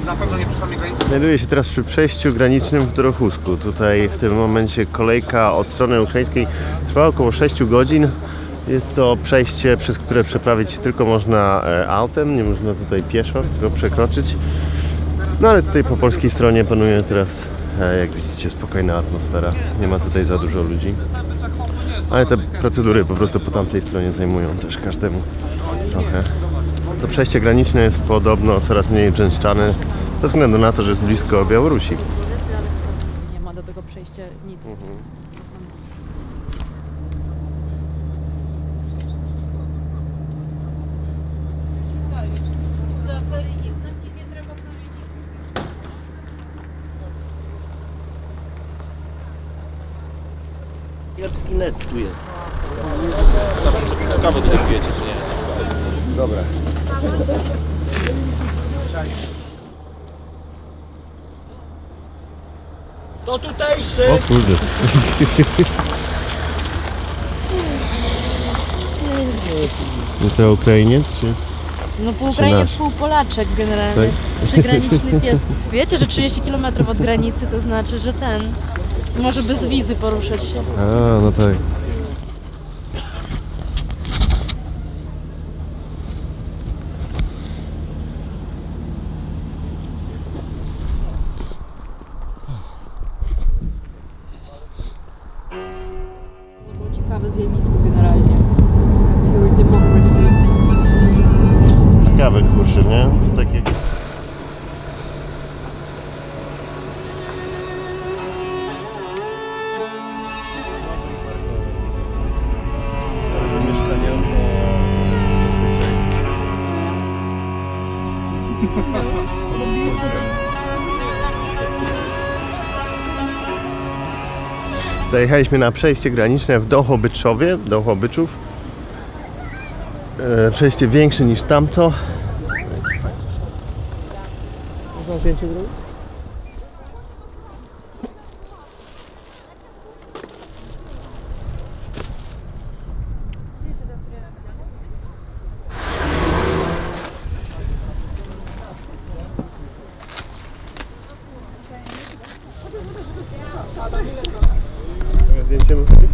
Na pewno nie przy samej granicy. Znajduję się teraz przy przejściu granicznym w Dorochusku. Tutaj w tym momencie kolejka od strony ukraińskiej trwa około 6 godzin. Jest to przejście, przez które przeprawić się tylko można autem, nie można tutaj pieszo go przekroczyć. No ale tutaj po polskiej stronie panuje teraz, jak widzicie, spokojna atmosfera. Nie ma tutaj za dużo ludzi. Ale te procedury po prostu po tamtej stronie zajmują też każdemu trochę. To przejście graniczne jest podobno coraz mniej brzęszczane ze względu na to, że jest blisko Białorusi. Nie ma do tego przejścia nic. Kiepski net tu jest. Ciekawe tutaj wiecie, czy nie? Dobra. To tutejszy! O kurde. To Ukrainiec czy? No pół Ukrainiec, nasz? pół Polaczek generalnie. Tak? Przygraniczny pies. Wiecie, że 30 km od granicy to znaczy, że ten może bez wizy poruszać się. A, no tak. To było ciekawe zjawisko generalnie. Your democracy. Ciekawe kurczę, nie? To takie... Zajechaliśmy na przejście graniczne w Dołchobyczowie, Dołchobyczów. Przejście większe niż tamto. Można zdjęcie zrobić? Zdjęcie sobie?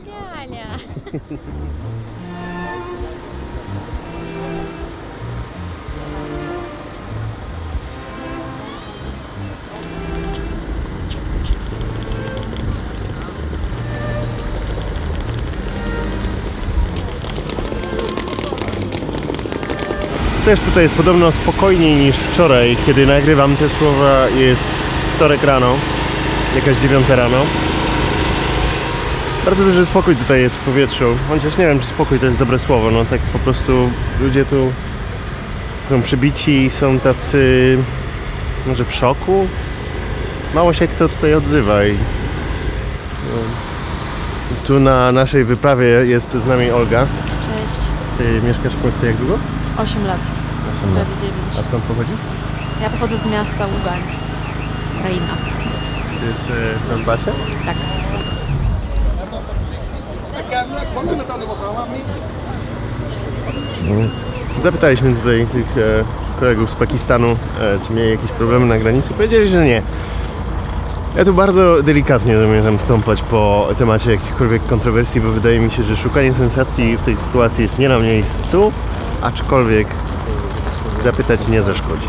Jalia. Też tutaj jest podobno spokojniej niż wczoraj, kiedy nagrywam te słowa. Jest wtorek rano, jakaś 9 rano. Bardzo duży spokój tutaj jest w powietrzu, chociaż nie wiem, czy spokój to jest dobre słowo, no tak po prostu ludzie tu są przybici, są tacy może w szoku. Mało się kto tutaj odzywa i tu na naszej wyprawie jest z nami Olga. Cześć. Ty mieszkasz w Polsce jak długo? 8 lat. 8 lat. Prawie 9. A skąd pochodzisz? Ja pochodzę z miasta Ługańsk. Ukraina. Ty jest w Donbasie? Tak. Zapytaliśmy tutaj tych kolegów z Pakistanu, czy mieli jakieś problemy na granicy. Powiedzieli, że nie. Ja tu bardzo delikatnie zamierzam stąpać po temacie jakichkolwiek kontrowersji, bo wydaje mi się, że szukanie sensacji w tej sytuacji jest nie na miejscu, aczkolwiek zapytać nie zaszkodzi.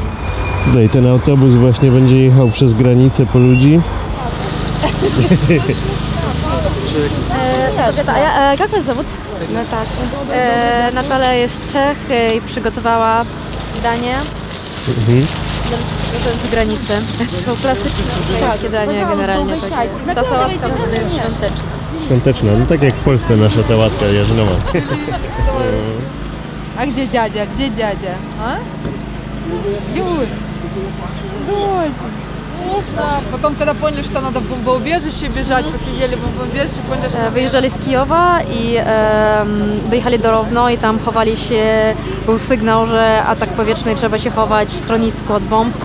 Tutaj ten autobus właśnie będzie jechał przez granicę po ludzi. Jak jest zawód? Natasza. Natalia jest z Czech i przygotowała danie do granicy. To klasyczne ukraińskie danie generalnie. Takie. Ta sałatka w ogóle jest świąteczna. Świąteczna, no tak jak w Polsce nasza sałatka jarzynowa. A gdzie dziadzia? Gdzie dziadzia? A? Юль, дочь, плохо. Потом, когда поняли, что надо в бомбоубежище бежать, посидели в бомбоубежище, поняли, что... Wyjeżdżali z Kijowa i dojechali do Rowno i tam chowali się, był sygnał, że atak powietrzny, trzeba się chować w schronisku od bomb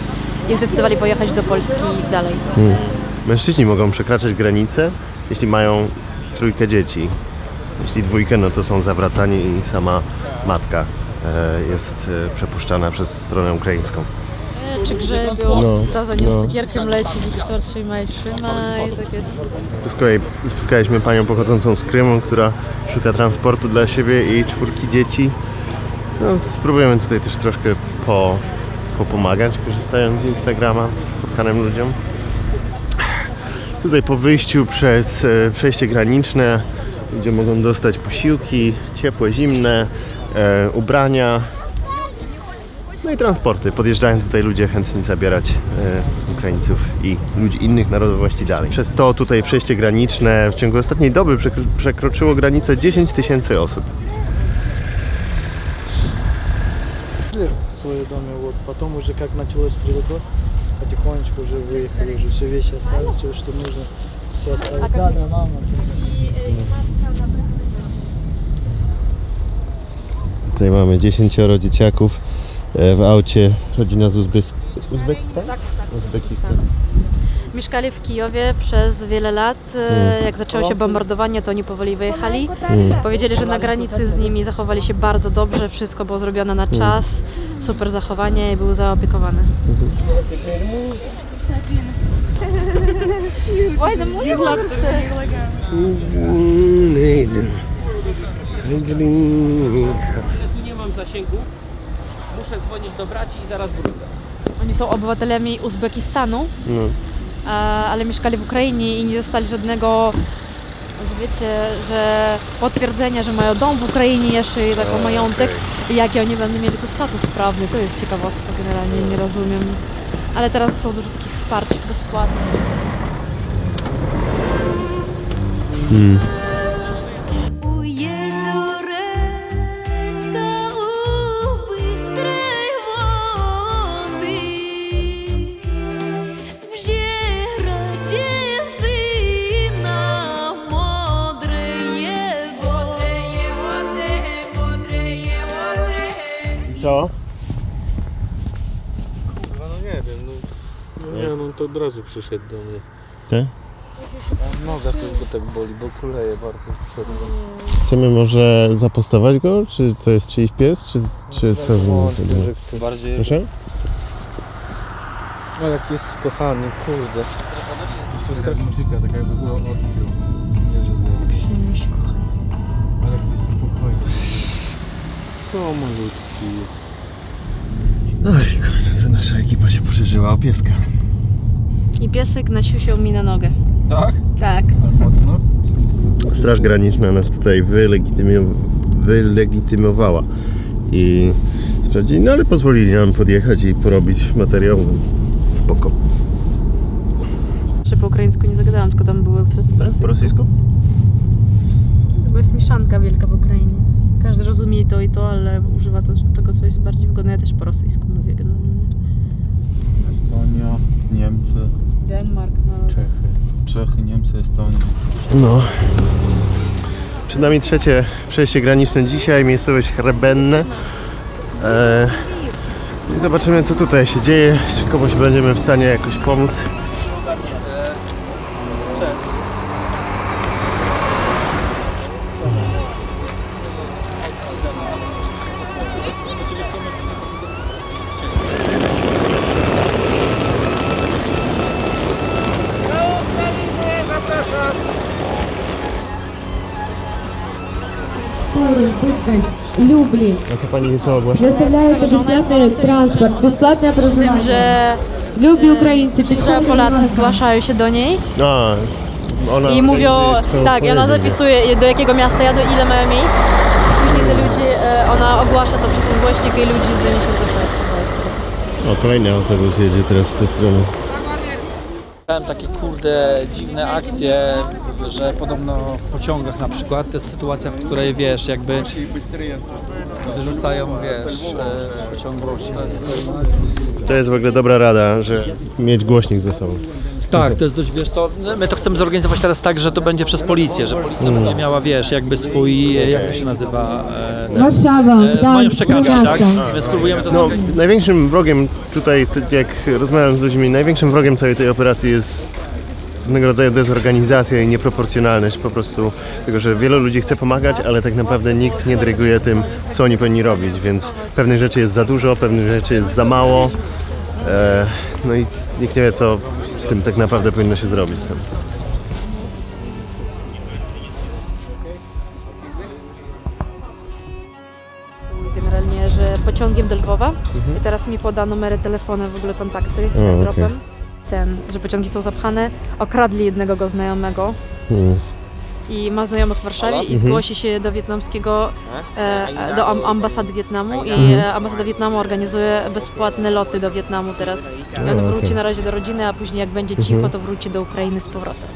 i zdecydowali pojechać do Polski dalej. Mężczyźni mogą przekraczać granicę, jeśli mają trójkę dzieci. Jeśli dwójkę, no to są zawracani i sama matka jest przepuszczana przez stronę ukraińską. Czy grzebią, ta za nią z cukierkiem leci, Wiktor, trzymaj, tak jest. Tu z kolei spotkaliśmy panią pochodzącą z Krymu, która szuka transportu dla siebie i 4 dzieci. No, spróbujemy tutaj też troszkę popomagać, korzystając z Instagrama, spotkanym ludziom. Tutaj po wyjściu przez przejście graniczne ludzie mogą dostać posiłki, ciepłe, zimne, ubrania, no i transporty. Podjeżdżają tutaj ludzie chętni zabierać Ukraińców i ludzi innych narodowości dalej. Przez to tutaj przejście graniczne w ciągu ostatniej doby przekroczyło granicę 10 000 osób. В свое доме, вот потом уже как началось стрельба, потихонечку уже выехали, уже все вещи остались, все, что нужно, все оставили. Да, да, мама. Tutaj mamy 10 dzieciaków w aucie, rodzina z Uzbekistanu? Uzbekistan. Mieszkali w Kijowie przez wiele lat. Jak zaczęło się bombardowanie, to oni powoli wyjechali. Powiedzieli, że na granicy z nimi zachowali się bardzo dobrze, wszystko było zrobione na czas, super zachowanie i był zaopiekowany. Nie mam zasięgu, muszę dzwonić do braci i zaraz wrócę. Oni są obywatelami Uzbekistanu, ale mieszkali w Ukrainie i nie dostali żadnego, że wiecie, że potwierdzenia, że mają dom w Ukrainie jeszcze i taką majątek i jaki oni będą mieli tu status prawny. To jest ciekawostka, generalnie nie rozumiem. Ale teraz są dużo takich wsparć bezpłatnych. Co? Kurwa, no nie wiem, no to od razu przyszedł do mnie. Ty? A noga coś go tak boli, bo kuleje bardzo z przodu. Chcemy może zapostować go? Czy to jest czyjś pies? Czy co z nim? Bardziej... Proszę? No jak jest kochany, kurde. To jest Stalinczyka, tak jakby było odbiór. Nie, że ale jak jest spokojny. Co malutki. Oj, kurde, co nasza ekipa się poszerzyła o pieska. I piesek nasiusiał mi na nogę. Tak? Tak. Mocno? Straż Graniczna nas tutaj wylegitymowała i sprawdzili, no ale pozwolili nam podjechać i porobić materiał, więc spoko. Jeszcze po ukraińsku nie zagadałam, tylko tam były wszyscy Po rosyjsku? Bo jest mieszanka wielka w Ukrainie. Każdy rozumie to i to, ale używa tego, co jest bardziej wygodne. Ja też po rosyjsku mówię generalnie. Estonia, Niemcy, Denmark, no. Czechy, Niemcy, Estonia. No. Przed nami trzecie przejście graniczne dzisiaj, miejscowość Hrebenne. I zobaczymy, co tutaj się dzieje, czy komuś będziemy w stanie jakoś pomóc. Люблин. A to pani co ogłasza? Доставляется бесплатный транспорт, бесплатное Tym, образование. że, Люби украинцы. że Polacy zgłaszają się do niej No, ona i mówią, organizuje, kto tak, i ona pojedzie. zapisuje do jakiego miasta jadą, ile mają miejsc. Później te ludzi, ona ogłasza to przez ten głośnik i ludzi do niej się zgłaszają. O, kolejny autobus jedzie teraz w tę stronę. Miałem takie kurde dziwne akcje, że podobno w pociągach na przykład to jest sytuacja, w której wiesz, jakby wyrzucają, wiesz, z pociągu, to jest To jest w ogóle dobra rada, że mieć głośnik ze sobą. Tak, to jest dość, wiesz co, my to chcemy zorganizować teraz tak, że to będzie przez policję, że policja będzie miała, wiesz, jakby swój, jak to się nazywa, Warszawa, mają Gdańsk, szczekaczki, tak? miasto. My spróbujemy to No, zorganizować. największym wrogiem tutaj, jak rozmawiam z ludźmi, największym wrogiem całej tej operacji jest pewnego rodzaju dezorganizacja i nieproporcjonalność po prostu tego, że wielu ludzi chce pomagać, ale tak naprawdę nikt nie dyryguje tym, co oni powinni robić, więc pewnych rzeczy jest za dużo, pewnych rzeczy jest za mało, no i nikt nie wie, co z tym tak naprawdę powinno się zrobić. Generalnie, że pociągiem do Lwowa i teraz mi poda numery telefonu, w ogóle kontakty okej. tropem. Że pociągi są zapchane, okradli jednego go znajomego i ma znajomych w Warszawie i zgłosi się do wietnamskiego, do ambasady Wietnamu i ambasada Wietnamu organizuje bezpłatne loty do Wietnamu teraz. I on wróci na razie do rodziny, a później jak będzie cicho, to wróci do Ukrainy z powrotem.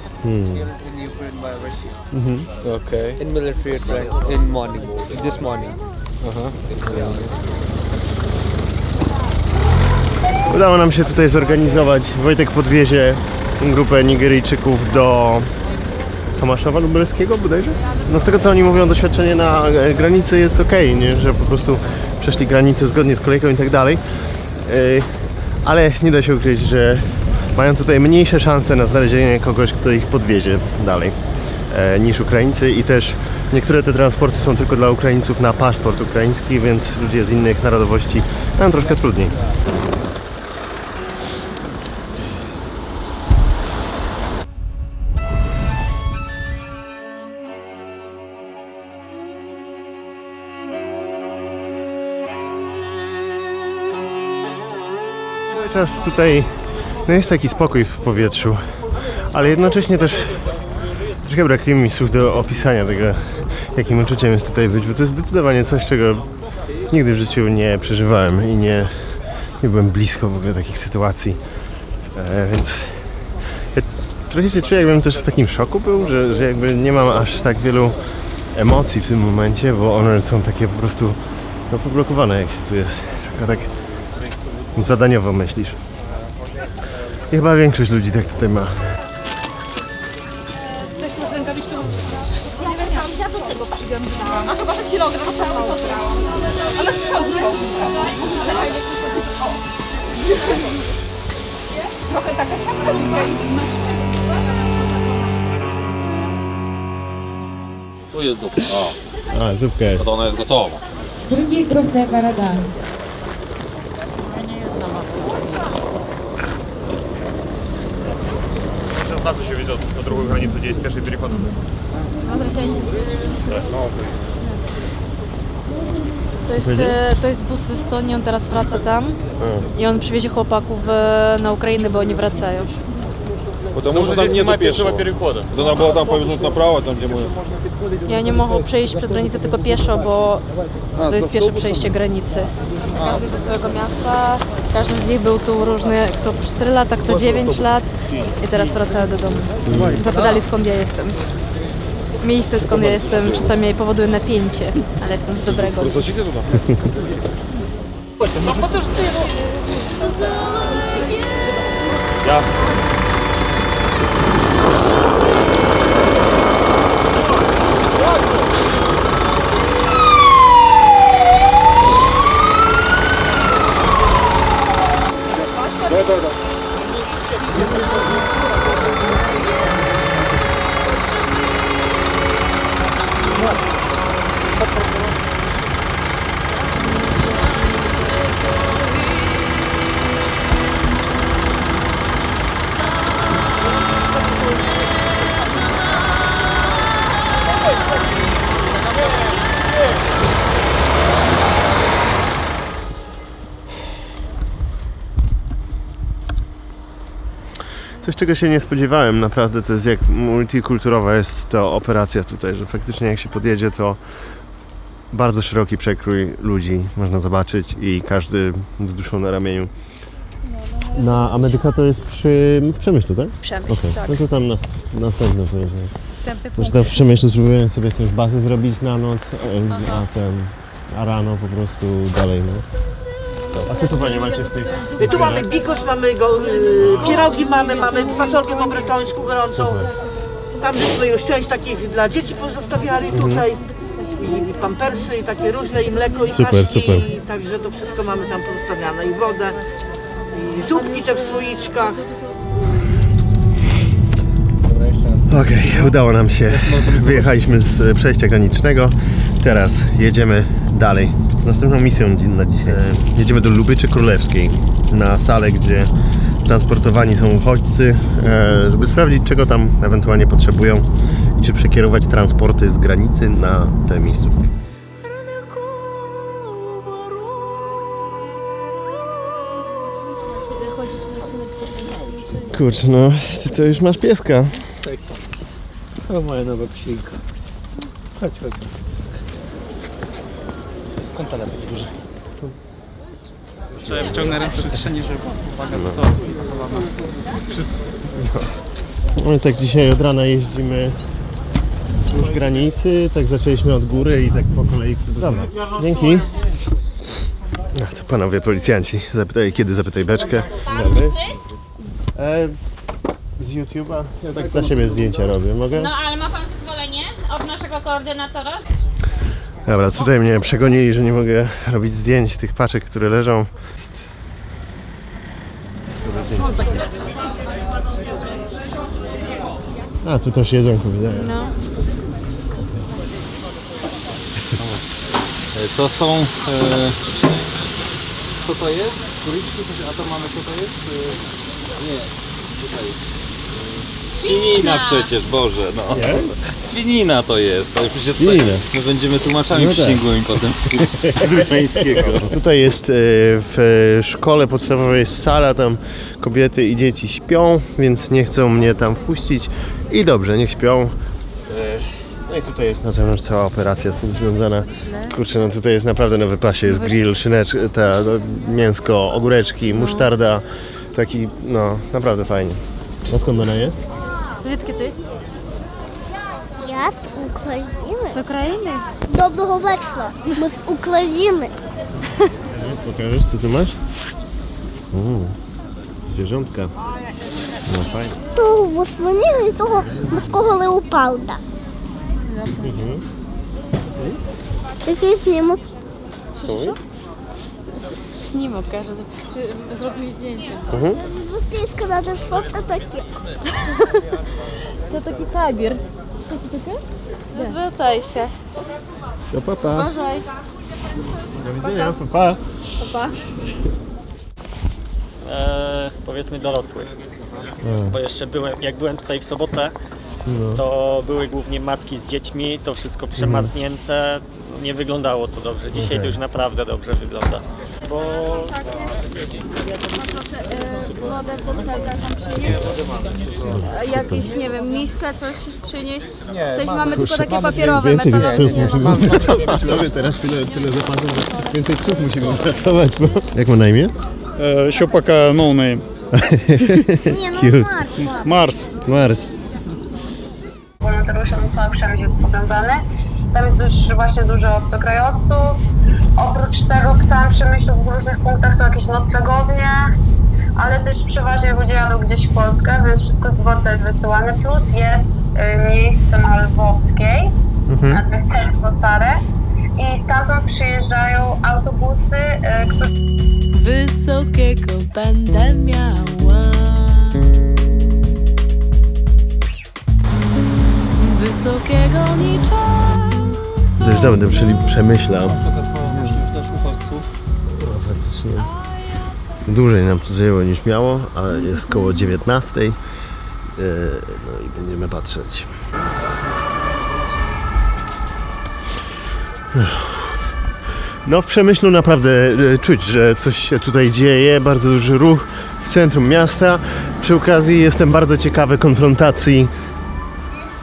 Okay. In military attack in morning, this morning. Udało nam się tutaj zorganizować. Wojtek podwiezie grupę Nigeryjczyków do Tomaszowa Lubelskiego bodajże? No z tego co oni mówią, doświadczenie na granicy jest okej, nie? Że po prostu przeszli granicę zgodnie z kolejką i tak dalej. Ale nie da się ukryć, że mają tutaj mniejsze szanse na znalezienie kogoś, kto ich podwiezie dalej niż Ukraińcy i też niektóre te transporty są tylko dla Ukraińców na paszport ukraiński, więc ludzie z innych narodowości mają troszkę trudniej. Cały czas tutaj no jest taki spokój w powietrzu, ale jednocześnie też trochę brakuje mi słów do opisania tego, jakim uczuciem jest tutaj być, bo to jest zdecydowanie coś, czego nigdy w życiu nie przeżywałem i nie byłem blisko w ogóle takich sytuacji, więc ja trochę się czuję, jakbym też w takim szoku był, że jakby nie mam aż tak wielu emocji w tym momencie, bo one są takie po prostu no, poblokowane, jak się tu jest, tylko tak zadaniowo myślisz. I chyba większość ludzi tak tutaj ma. A chyba, że kilogram cały to brałam. Ale trochę taka siatka Tu jest zupka. A, zupka jest. To ona jest gotowa. Другие крупные города. Od razu się widzą na drugą granicę, gdzie jest pierwszy переход. To jest bus z Estonii, on teraz wraca tam i on przywiezie chłopaków na Ukrainę, bo oni wracają. Потому что там нет пешего перехода. Надо было там повернуть направо, там где мы... I oni mogą przejść przez granicę tylko pieszo, bo to jest pierwsze przejście granicy. Każdy do swojego miasta, każdy z nich był tu różny, kto 4 lata, kto 9 lat i teraz wracają do domu. Zapytali skąd ja jestem. Miejsce skąd ja jestem czasami powoduje napięcie, ale jestem z dobrego. Просочите туда? Coś, czego się nie spodziewałem, naprawdę, to jest jak multikulturowa jest ta operacja tutaj, że faktycznie jak się podjedzie, to bardzo szeroki przekrój ludzi można zobaczyć i każdy z duszą na ramieniu. A Medyka to jest przy Przemyślu, tak? Przemyśl, Okej. tak. No to tam następny pojedzie. Następny Może tam w Przemyślu spróbujemy sobie jakąś bazę zrobić na noc, a rano po prostu dalej, no. A co tu panie macie w tych? Tu mamy bigos, mamy pierogi, mamy fasolkę po bretońsku gorącą. Tam żeśmy już część takich dla dzieci pozostawiali tutaj. I pampersy, i takie różne, i mleko, i Super, kaśki. super. I także to wszystko mamy tam pozostawiane. I wodę, i zupki te w słoiczkach. Okej, udało nam się. Wyjechaliśmy z przejścia granicznego. Teraz jedziemy dalej z następną misją na dzisiaj. Jedziemy do Lubyczy Królewskiej, na salę, gdzie transportowani są uchodźcy, żeby sprawdzić, czego tam ewentualnie potrzebują i czy przekierować transporty z granicy na te miejscówki. Kurczę, no ty to już masz pieska. To moja nowa psinka. Chodź. Skąd ta taki duży? Że wyciągnę ręce z kieszeni, żeby uwaga sytuacji zachowana. Wszystko. No i tak dzisiaj od rana jeździmy wzdłuż granicy, tak zaczęliśmy od góry i tak po kolei. Dobra, dzięki. A, to panowie policjanci zapytali, kiedy zapytaj beczkę. Dobry. Z YouTube'a? Ja tak dla siebie zdjęcia robię, mogę? No ale ma pan zezwolenie od naszego koordynatora? Dobra, tutaj mnie przegonili, że nie mogę robić zdjęć tych paczek, które leżą. A, tu też jedzonko widać. No. To są... co to jest? Kuliczki? A to mamy co to jest? Nie, tutaj. Świnina przecież, Boże, no. Świnina to jest, ale przecież tutaj my będziemy tłumaczami No tak. przysięgłymi potem z ukraińskiego. Tutaj jest w szkole podstawowej jest sala, tam kobiety i dzieci śpią, więc nie chcą mnie tam wpuścić i dobrze, niech śpią. No i tutaj jest na zewnątrz cała operacja z tym związana. Kurczę, no tutaj jest naprawdę na wypasie, jest grill, szyneczka, mięsko, ogóreczki, musztarda, taki, no naprawdę fajnie. A skąd ona jest? Звідки ти? Я з України. З України? Доброго вечора. Ми з України. Pokażesz, co tu masz? Zwierzątka. No fajnie. Того восьминіг і того морського леопарда. Такий знімок. Снімок, каже. Чи зроб мені здjęcie. Ти сказати, що це таке? Це такий табір. Що це таке? Звертайся. To papa. Бажай. Do widzenia, papa. Па-па. Powiedzmy dorosłych. Bo jeszcze jak byłem tutaj w sobotę, to były głównie matki z dziećmi, to wszystko przemarznięte, nie wyglądało to dobrze. Dzisiaj to już naprawdę dobrze wygląda. Bo Wodę, butelkę tam przynieść. Jakieś, nie wiem, miskę, coś przynieść. Coś mamy tylko takie papierowe, Więcej tych metalowe. psów musimy uratować. Mamy teraz tyle zapasów, że więcej psów musimy uratować. Bo... Jak ma na imię? Еще пока no name. Ні, ну Cute. Марс, Mars. Mars. Wolontariuszem cały przemysł jest powiązany. Tam jest też właśnie dużo obcokrajowców. Oprócz tego w całym Przemyślu w różnych punktach są jakieś noclegownie, ale też przeważnie ludzie jadą gdzieś w Polskę, więc wszystko z dworca jest wysyłane. Plus jest miejsce na Lwowskiej, to jest centrum stare i stamtąd przyjeżdżają autobusy, które... Wysokiego będę miała. Wysokiego niczym. To już dawno przemyślał. Możliwość też uchodźców. No, faktycznie. Dłużej nam to zajęło niż miało, ale jest koło 19. No i będziemy patrzeć. No w Przemyślu naprawdę czuć, że coś się tutaj dzieje, bardzo duży ruch w centrum miasta. Przy okazji jestem bardzo ciekawy konfrontacji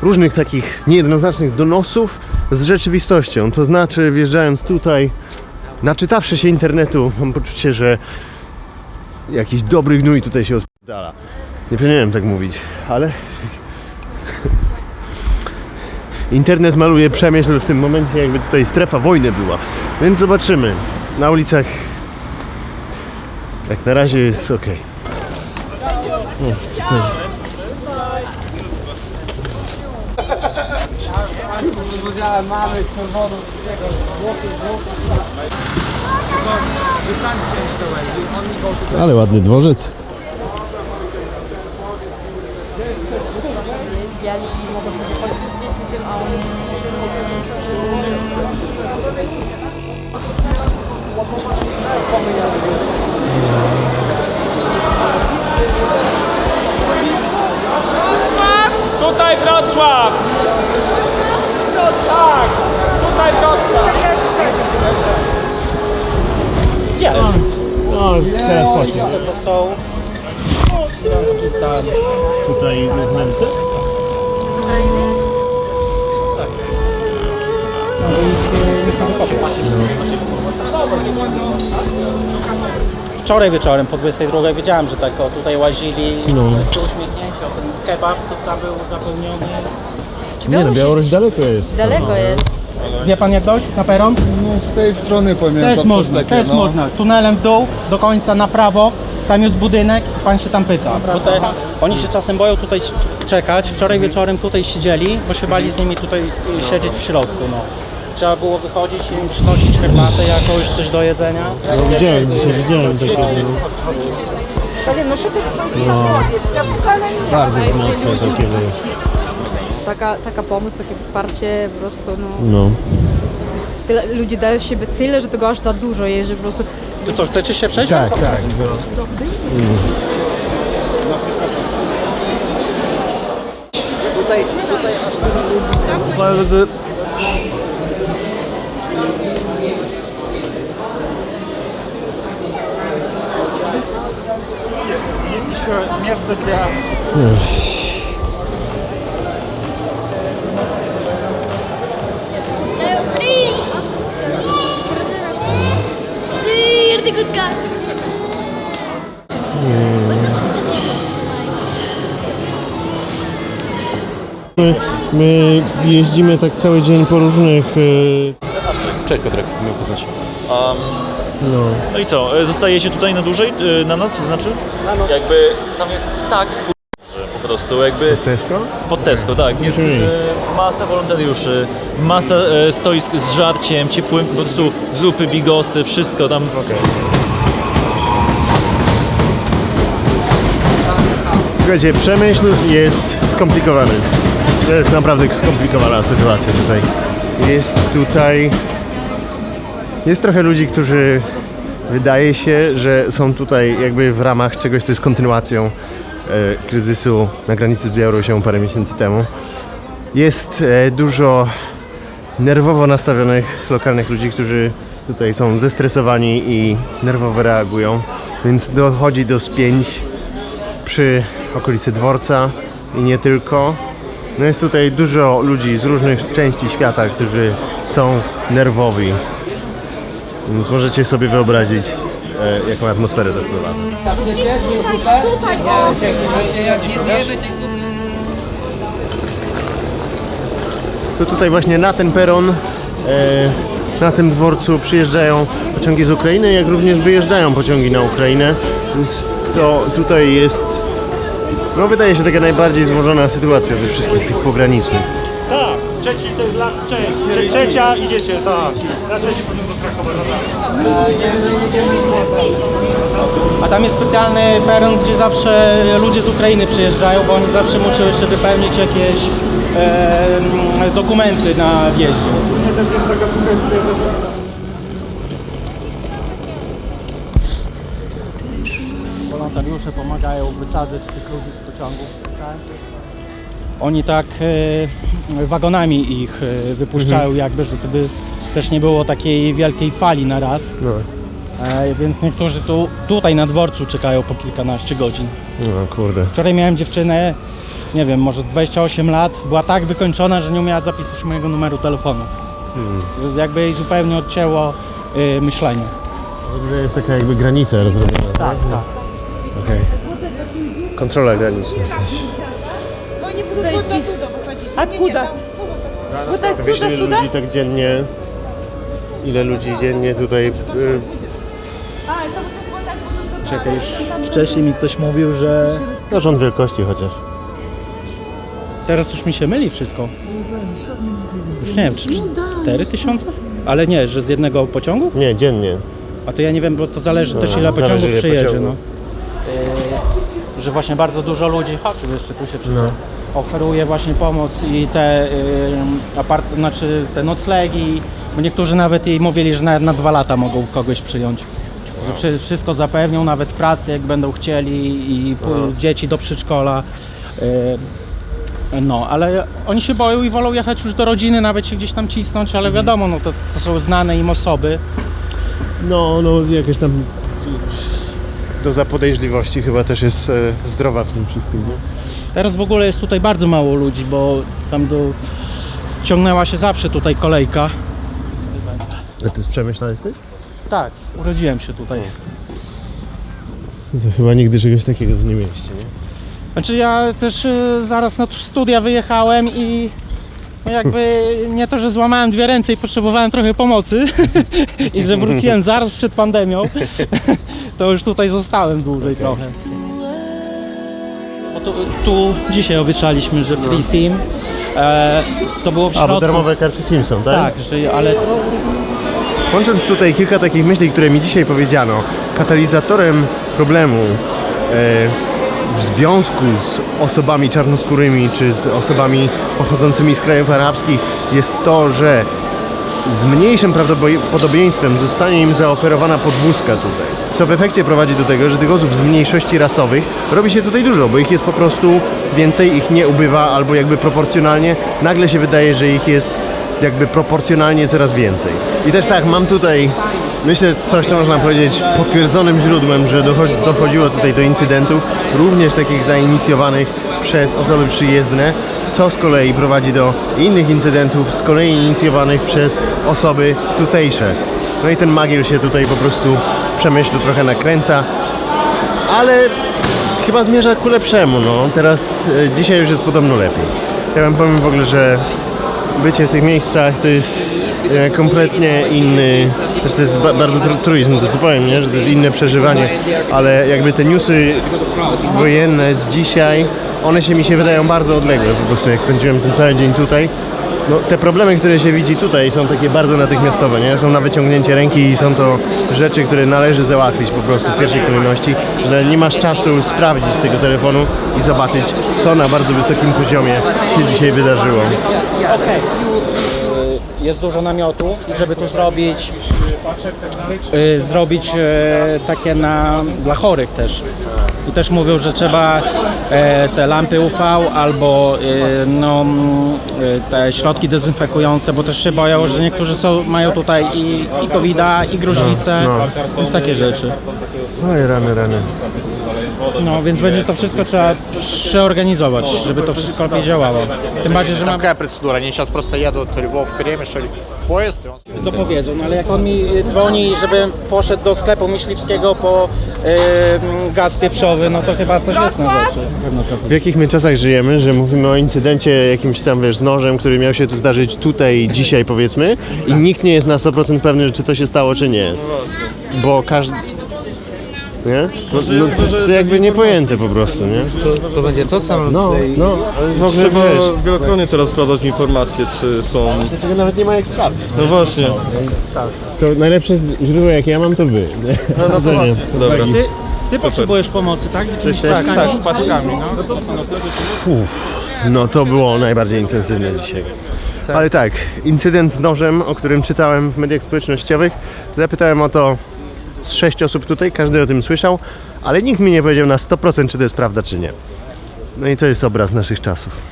różnych takich niejednoznacznych donosów z rzeczywistością. To znaczy, wjeżdżając tutaj, naczytawszy się internetu, mam poczucie, że jakiś dobry gnój tutaj się odpala. Nie powinienem tak mówić, ale internet maluje Przemyśl w tym momencie, jakby tutaj strefa wojny była. Więc zobaczymy. Na ulicach Jak na razie jest ok. Mamy czerwoną Ale ładny dworzec. Biali mogą sobie chodzić z dziećmi tym, a oni... Tutaj Wrocław! Tak! Tutaj Wrocław! Gdzie? No, teraz poszło. to są Pakistan. Tutaj Niemcy? Z Ukrainy? Wczoraj wieczorem po 22 wiedziałem, że tak o tutaj łazili, wszyscy uśmiechnięci, o ten kebab to tam był zapełniony. Nie no, Białoruś daleko jest. Daleko jest. Wie pan jak dojść na peron? No z tej strony pamiętam. Też można, też można. Tunelem w dół, do końca na prawo, tam jest budynek, pan się tam pyta. Tutaj, oni się czasem boją tutaj czekać. Wczoraj wieczorem tutaj siedzieli, bo się bali z nimi tutaj siedzieć w środku. No. Trzeba było wychodzić i im przynosić herbatę jakąś, coś do jedzenia. No widziałem takiego. No, bardzo mocno takiego jest. Taka pomoc, takie wsparcie, po prostu No. Tyle, ludzie dają z siebie tyle, że tego aż za dużo jest, że po prostu... To co, chcecie się przejść? Tak. Miejsce dla... My jeździmy tak cały dzień po różnych... Cześć Piotrek, miło poznać. No. I co, zostajecie tutaj na dłużej, na noc, znaczy? Na noc. Jakby tam jest tak że po prostu jakby... Tesco? Pod Tesco, tak. Jest masa wolontariuszy, masa stoisk z żarciem, ciepłym, po prostu zupy, bigosy, wszystko tam. Słuchajcie, Przemyśl jest skomplikowany. To jest naprawdę skomplikowana sytuacja tutaj. Jest trochę ludzi, którzy wydaje się, że są tutaj jakby w ramach czegoś, co jest kontynuacją kryzysu na granicy z Białorusią parę miesięcy temu. Jest dużo nerwowo nastawionych lokalnych ludzi, którzy tutaj są zestresowani i nerwowo reagują, więc dochodzi do spięć przy okolicy dworca i nie tylko. No jest tutaj dużo ludzi z różnych części świata, którzy są nerwowi, więc możecie sobie wyobrazić, jaką atmosferę to wpływa. To tutaj właśnie na ten peron, na tym dworcu przyjeżdżają pociągi z Ukrainy, jak również wyjeżdżają pociągi na Ukrainę. Więc to tutaj jest, no wydaje się taka najbardziej złożona sytuacja ze wszystkich tych pogranicznych. Tak, trzeci to jest trzecia idziecie, tak. Na trzeci potem do Krakowa, A tam jest specjalny peron, gdzie zawsze ludzie z Ukrainy przyjeżdżają, bo oni zawsze muszą jeszcze wypełnić jakieś dokumenty na wjeździe. Wolontariusze pomagają wysadzać tych ludzi z pociągów. Oni tak wagonami ich wypuszczają jakby, żeby też nie było takiej wielkiej fali na raz. No. Więc niektórzy tutaj na dworcu czekają po kilkanaście godzin. No kurde. Wczoraj miałem dziewczynę, nie wiem, może 28 lat, była tak wykończona, że nie umiała zapisać mojego numeru telefonu. Jakby jej zupełnie odcięło myślenie. To jest taka jakby granica rozrobiona. Tak, tak. Okej. Kontrola graniczna. A kuda? To wiesz, ile ludzi tak dziennie, ile ludzi dziennie tutaj Czekaj, już wcześniej mi ktoś mówił, że... No rząd wielkości chociaż. Teraz już mi się myli wszystko. Już nie wiem, czy 4000? Ale nie, że z jednego pociągu? Nie, dziennie. A to ja nie wiem, bo to zależy też No, ile zależy, pociągów ile przyjedzie. pociągów. No. Że właśnie bardzo dużo ludzi, chodź jeszcze tu się oferuje właśnie pomoc i te znaczy te noclegi, bo niektórzy nawet i mówili, że nawet na 2 lata mogą kogoś przyjąć. Że wszystko zapewnią, nawet pracę jak będą chcieli i dzieci do przedszkola. No, ale oni się boją i wolą jechać już do rodziny, nawet się gdzieś tam cisnąć, ale wiadomo, no to są znane im osoby. No jakieś tam doza podejrzliwości chyba też jest zdrowa w tym wszystkim, nie? Teraz w ogóle jest tutaj bardzo mało ludzi, bo tam ciągnęła się zawsze tutaj kolejka. A ty z Przemyśla jesteś? Tak, urodziłem się tutaj. To chyba nigdy czegoś takiego tu nie mieliście, nie? Znaczy ja też zaraz na studia wyjechałem i no jakby nie to, że złamałem 2 ręce i potrzebowałem trochę pomocy i że wróciłem zaraz przed pandemią, to już tutaj zostałem dłużej trochę. Bo tu dzisiaj obliczaliśmy, że free SIM to było w środku. A, bo darmowe karty SIM są, tak? Tak, ale... Łącząc tutaj kilka takich myśli, które mi dzisiaj powiedziano, katalizatorem problemu w związku z osobami czarnoskórymi czy z osobami pochodzącymi z krajów arabskich jest to, że z mniejszym prawdopodobieństwem zostanie im zaoferowana podwózka tutaj. Co w efekcie prowadzi do tego, że tych osób z mniejszości rasowych robi się tutaj dużo, bo ich jest po prostu więcej, ich nie ubywa, albo jakby proporcjonalnie nagle się wydaje, że ich jest jakby proporcjonalnie coraz więcej. I też tak, mam tutaj, myślę, coś co można powiedzieć potwierdzonym źródłem, że dochodziło tutaj do incydentów, również takich zainicjowanych przez osoby przyjezdne, co z kolei prowadzi do innych incydentów, z kolei inicjowanych przez osoby tutejsze. No i ten magiel się tutaj po prostu w Przemyślu trochę nakręca, ale chyba zmierza ku lepszemu, no. Teraz, dzisiaj już jest podobno lepiej. Ja wam powiem w ogóle, że bycie w tych miejscach to jest kompletnie inny, znaczy to jest bardzo truizm, to co powiem, nie? Że to jest inne przeżywanie, ale jakby te newsy wojenne z dzisiaj, one mi się wydają bardzo odległe po prostu, jak spędziłem ten cały dzień tutaj. No, te problemy, które się widzi tutaj, są takie bardzo natychmiastowe, nie? Są na wyciągnięcie ręki i są to rzeczy, które należy załatwić po prostu w pierwszej kolejności, że nie masz czasu sprawdzić z tego telefonu i zobaczyć, co na bardzo wysokim poziomie się dzisiaj wydarzyło. Jest dużo namiotów i żeby tu zrobić takie dla chorych też. I też mówią, że trzeba te lampy UV albo te środki dezynfekujące, bo też się boją, że niektórzy mają tutaj i COVID-a, i gruźlicę, więc takie rzeczy. No i rany. No więc będzie to wszystko trzeba przeorganizować, żeby to wszystko lepiej działało. Tym bardziej, że Какая процедура? Они сейчас просто едут Львов, Перемышль, поезд, и он... Dopowiedzą, no ale jak on mi dzwoni, żebym poszedł do sklepu myśliwskiego po gaz pieprzowy, no to chyba coś jest na rzeczy. W jakich my czasach żyjemy, że mówimy o incydencie jakimś tam, wiesz, z nożem, który miał się tu zdarzyć tutaj, dzisiaj powiedzmy, i nikt nie jest na 100% pewny, czy to się stało, czy nie. Bo każdy... Nie? No to jest jakby niepojęte po prostu, nie? To będzie to samo? No, ale w ogóle Trzeba wiesz, wielokrotnie teraz sprawdzać informacje, czy są... tego nawet nie ma jak sprawdzić. No właśnie. To najlepsze źródło jakie ja mam to wy. No to właśnie. Dobra. Ty potrzebujesz pomocy, tak? Z jakimiś paczkami? Tak, z paczkami, no. No to było najbardziej intensywne dzisiaj. Ale tak, incydent z nożem, o którym czytałem w mediach społecznościowych, zapytałem o to z 6 osób tutaj, każdy o tym słyszał, ale nikt mi nie powiedział na 100%, czy to jest prawda, czy nie. No i to jest obraz naszych czasów.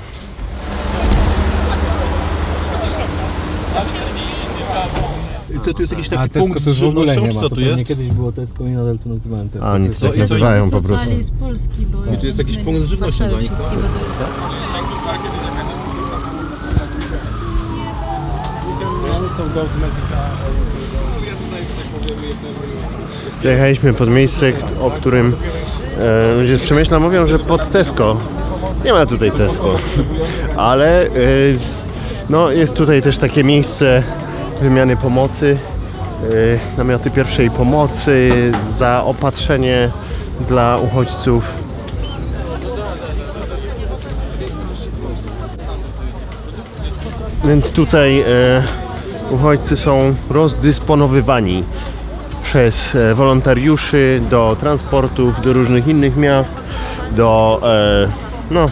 To tu jest jakiś taki punkt z żywnością, czy co tu jest? Kiedyś było Tesco i nadal to nazywałem Tesco. A oni to tak nazywają po prostu. z Polski, bo I tu jest jakiś punkt z żywnością dla nich, tak? Zajechaliśmy pod miejsce, o którym ludzie z Przemyśla mówią, że pod Tesco. Nie ma tutaj Tesco, ale no, jest tutaj też takie miejsce wymiany pomocy namioty pierwszej pomocy, zaopatrzenie dla uchodźców. Więc tutaj uchodźcy są rozdysponowywani przez wolontariuszy do transportów, do różnych innych miast, do no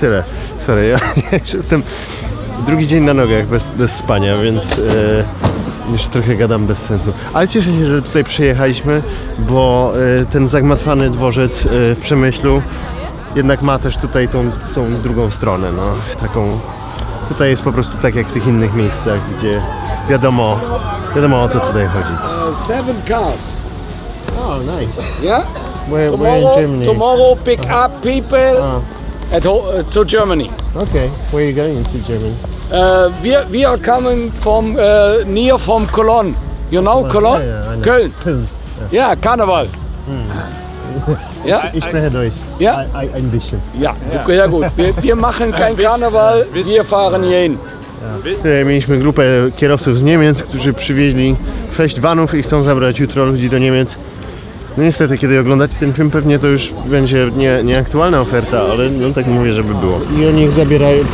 tyle. Sorry, ja już jestem drugi dzień na nogach bez spania, więc już trochę gadam bez sensu. Ale cieszę się, że tutaj przyjechaliśmy, bo ten zagmatwany dworzec w Przemyślu jednak ma też tutaj tą drugą stronę, no, taką. Tutaj jest po prostu tak jak w tych innych miejscach, gdzie wiadomo o co tutaj chodzi. 7 cars. Oh, nice. Yeah. Where in Germany? Tomorrow pick up people to Germany. Okay. Where are you going to Germany? We are coming from near from Cologne. You know Cologne? Yeah, I know. Köln. Köln. Ja, Karneval. Ja? Ich spreche Deutsch. Ja? Ein bisschen. Ja, sehr gut. Wir machen kein Karneval, wir fahren jeden. Tutaj mieliśmy grupę kierowców z Niemiec, którzy przywieźli 6 vanów i chcą zabrać jutro ludzi do Niemiec. No niestety, kiedy oglądacie ten film, pewnie to już będzie nieaktualna oferta, ale no tak mówię, żeby było. I oni ich zabierają,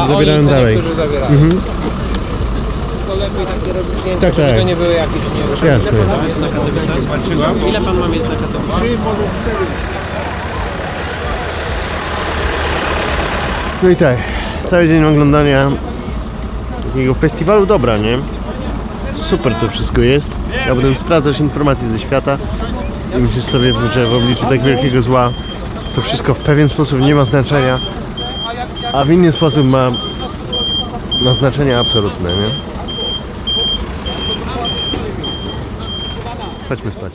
zabierają dalej. Mhm. To lepiej takie robić zdjęcia, Tak, żeby tak. to nie były jakieś Jasne. Ile pan ma miejsc na Katowicach? Ile pan ma miejsc na Katowicach? No i tak, cały dzień oglądania takiego festiwalu dobra, nie? Super to wszystko jest. Ja potem sprawdzasz informacje ze świata i myślisz sobie, że w obliczu tak wielkiego zła to wszystko w pewien sposób nie ma znaczenia, a w inny sposób ma znaczenie absolutne, nie? Chodźmy spać.